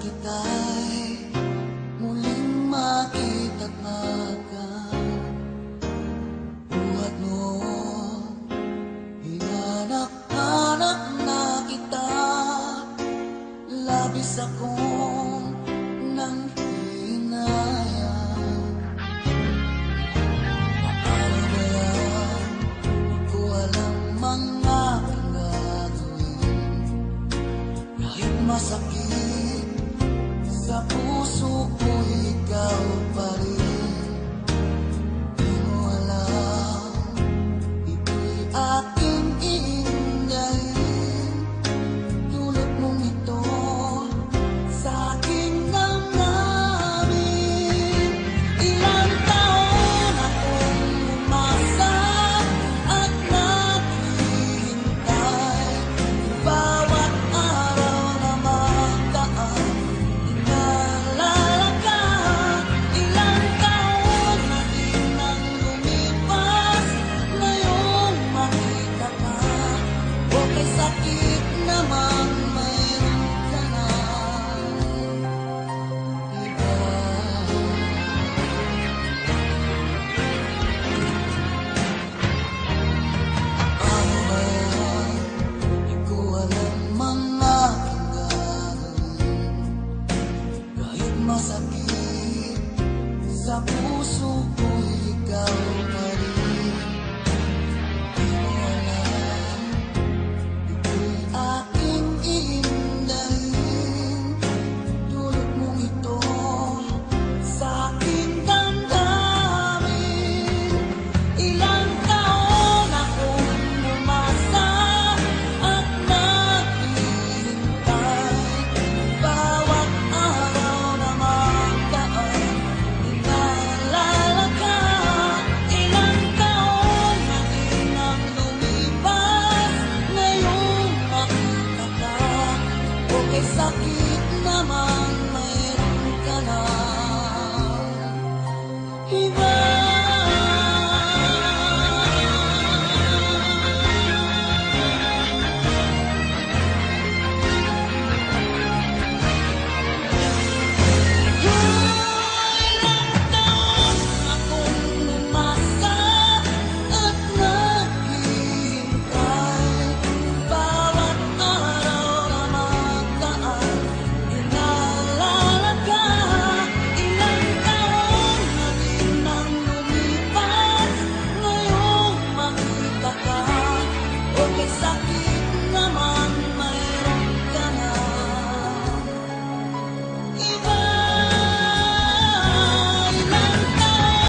kita'y muling makita't magan. Buhat noon, hinanap-hanap na kita, labis akong nang hinayang. Paano ba yan? Di ko alam mga aking gagawin. Kahit masakit sa puso ko, ikaw pa rin. Di mo alam, ito'y aking iindahin. Dulot mong ito sa aking damdamin. Ilang taon akong umasa at naghihintay. Bawat araw na magdaan, inaalala ka. Ilang taon na din ang lumipas, ngayong makita ka. Okay, sakit naman, mayroon ka na iba. Ano ba yan? Di ko alam mga aking gagawin. Kahit masakit sa puso ko, ikaw pa rin. Di mo alam, ito'y aking iindahin. Dulot mong ito sa aking damdamin. Ilang taon akong umasa at naghihintay. Bawat araw na magdaan, inaalala ka. Ilang taon na din ang lumipas, ngayong makita ka. Okay, sakit naman, mayroon ka na iba.